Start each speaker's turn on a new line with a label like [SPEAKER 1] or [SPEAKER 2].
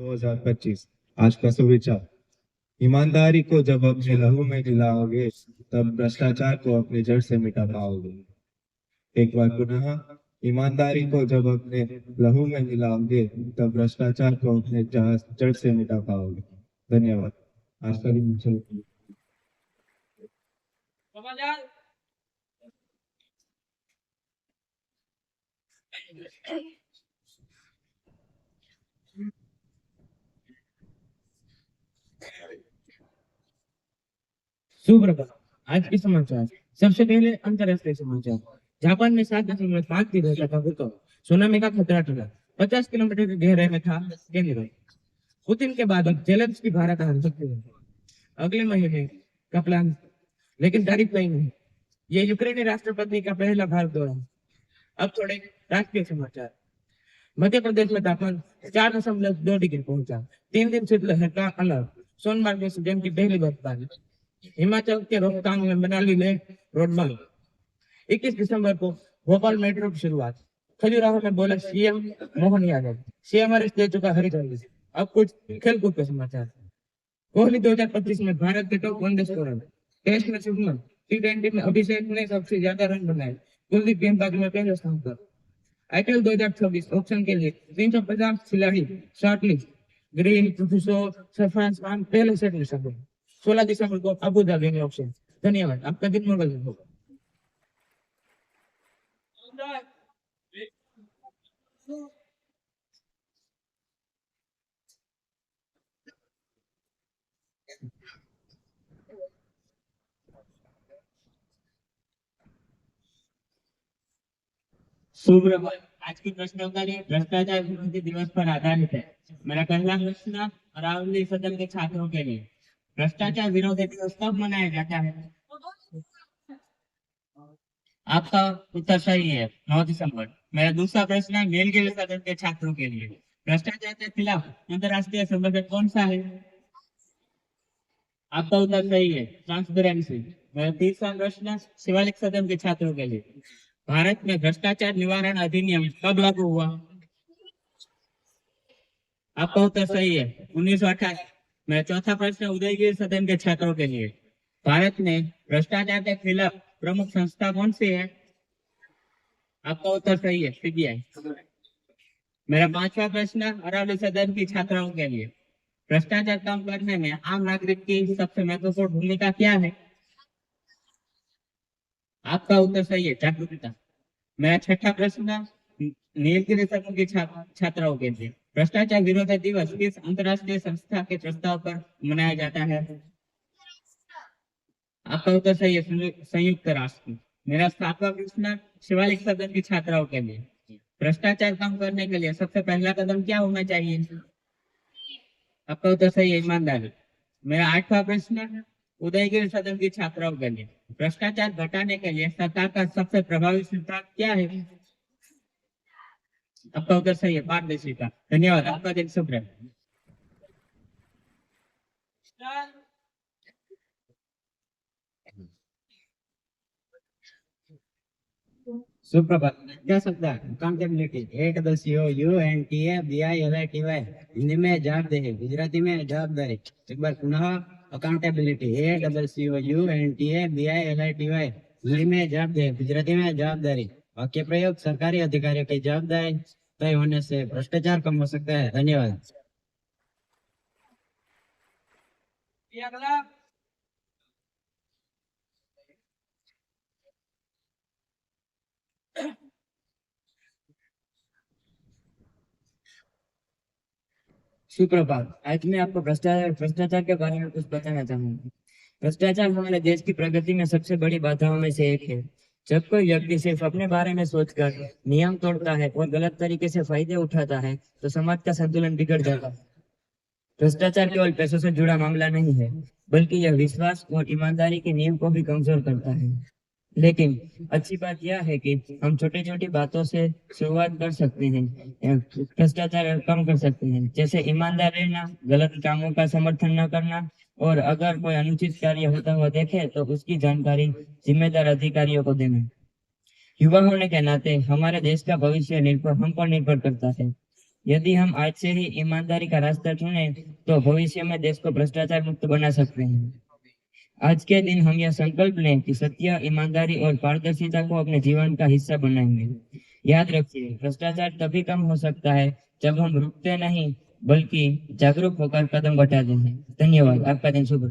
[SPEAKER 1] 2025। आज का सुविचार। ईमानदारी को जब अपने लहू में मिलाओगे तब भ्रष्टाचार को अपने जड़ से मिटा पाओगे। एक बार पुनः, ईमानदारी को जब अपने लहू में मिलाओगे तब भ्रष्टाचार को अपने जड़ से मिटा पाओगे। धन्यवाद। आज का दिन
[SPEAKER 2] सुप्रभात। आज के समाचार। सबसे पहले अंतरराष्ट्रीय समाचार। जापान में 7.5 तीव्रता का भूकंप, सुनामी का खतरा टला, 50 किलोमीटर की गहराई में था केंद्र। पुतिन के बाद अब जेलेंस्की भारत आ सकते हैं अगले महीने का प्लान, लेकिन तारीख नहीं है। ये यूक्रेनी राष्ट्रपति का पहला भारत दौरा। अब थोड़े राष्ट्रीय समाचार। मध्य प्रदेश में तापमान 4.2 डिग्री पहुंचा। 3 दिन शीतलहर का अलर्ट। सोमवार में सीजन की पहली बर्फबारी। हिमाचल के रोहतांग में बना ली रोड बंद। 21 दिसंबर को भोपाल मेट्रो की शुरुआत। खजुराहो में बोला सीएम मोहन यादव। सीएमआरएस दे चुका हरी झंडी। अब कुछ खेलकूद के समाचार। कोहली 2025 में भारत के टॉप 1 स्कोरर। टेस्ट में शुभमन, टी20 में अभिषेक ने सबसे ज्यादा रन बनाए। कुलदीप गेंदबाजी में पहले स्थान पर। आईपीएल 2026 ऑप्शन के लिए 350 खिलाड़ी short list. Green, Prithvi Shaw, Sarfaraz Khan पहले सेट में शामिल। 16 दिसंबर को अबू धाबी में ऑप्शन। धन्यवाद। आपका दिन मंगल होगा। सुप्रभात। आज की प्रश्नोत्तरी भ्रष्टाचार विरोधी दिवस पर आधारित है। मेरा पहला प्रश्न अरावली सदन के छात्रों के लिए। भ्रष्टाचार विरोधी दिवस कब मनाया जाता है? आपका उत्तर सही है, 9 दिसंबर। मेरा दूसरा प्रश्न है नीलगिरी सदन के छात्रों के लिए। भ्रष्टाचार के खिलाफ अंतर्राष्ट्रीय संगठन कौन सा है? आपका उत्तर सही है, ट्रांसपेरेंसी। मेरा तीसरा प्रश्न शिवालिक सदन के छात्रों के लिए। भारत में भ्रष्टाचार निवारण अधिनियम कब लागू हुआ? आपका उत्तर सही है, 1988। मेरा चौथा प्रश्न उदयगिरी सदन के छात्रों के लिए। भारत में भ्रष्टाचार के खिलाफ प्रमुख संस्था कौन सी है? आपका उत्तर सही है, सीबीआई। मेरा पांचवा प्रश्न अरावली सदन की छात्राओं के लिए। भ्रष्टाचार कम करने में आम नागरिक की सबसे महत्वपूर्ण भूमिका क्या है? आपका उत्तर सही है, जागरूकता। मेरा छठा प्रश्न नीलगिरी सदन की छात्राओं के लिए। भ्रष्टाचार विरोधी दिवस किस अंतरराष्ट्रीय संस्था के प्रस्ताव पर मनाया जाता है? आपका उत्तर सही है, संयुक्त राष्ट्र। मेरा सातवां प्रश्न शिवालिक सदन की छात्राओं के लिए। भ्रष्टाचार कम करने के लिए सबसे पहला कदम क्या होना चाहिए? आपका उत्तर सही है, ईमानदारी। मेरा आठवां प्रश्न उदयगिरी सदन की छात्राओं के लिए। भ्रष्टाचार घटाने के लिए सरकार का सबसे प्रभावी सिद्धांत क्या है? आपका उत्तर सही है, पारदर्शिता। धन्यवाद। आपका दिन शुभ रहे। सुप्रभात। क्या शब्द है? Accountability, ACCOUNTABILITY। हिंदी में जवाबदेही, गुजराती में जवाबदारी। एक बार पुनः अकाउंटेबिलिटी, ACCOUNTABILITY। हिंदी में जवाबदेही, गुजराती में जवाबदारी। वाक्य प्रयोग सरकारी अधिकारियों की जवाबदारी तय होने से भ्रष्टाचार कम हो सकता है। धन्यवाद। सुप्रभात। आज मैं आपको भ्रष्टाचार के बारे में कुछ बताना चाहूंगा। भ्रष्टाचार हमारे देश की प्रगति में सबसे बड़ी बाधाओं में से एक है। जब कोई व्यक्ति सिर्फ अपने बारे में सोचकर नियम तोड़ता है और गलत तरीके से फायदे उठाता है तो समाज का संतुलन बिगड़ जाता है। भ्रष्टाचार केवल पैसों से जुड़ा मामला नहीं है, बल्कि यह विश्वास और ईमानदारी के नियम को भी कमजोर करता है। लेकिन अच्छी बात यह है कि हम छोटी छोटी बातों से शुरुआत कर सकते हैं, भ्रष्टाचार कम कर सकते हैं। जैसे ईमानदार रहना, गलत कामों का समर्थन न करना, और अगर कोई अनुचित कार्य होता हुआ देखे तो उसकी जानकारी जिम्मेदार अधिकारियों को देना। युवा होने के नाते हमारे देश का भविष्य हम पर निर्भर करता है।
[SPEAKER 3] यदि हम आज से ही ईमानदारी का रास्ता चुने तो भविष्य में देश को भ्रष्टाचार मुक्त बना सकते हैं। आज के दिन हम यह संकल्प लें कि सत्य, ईमानदारी और पारदर्शिता को अपने जीवन का हिस्सा बनाएंगे। याद रखिए, भ्रष्टाचार तभी कम हो सकता है जब हम रुकते नहीं बल्कि जागरूक होकर कदम बढ़ाते हैं। धन्यवाद। आपका दिन शुभ हो।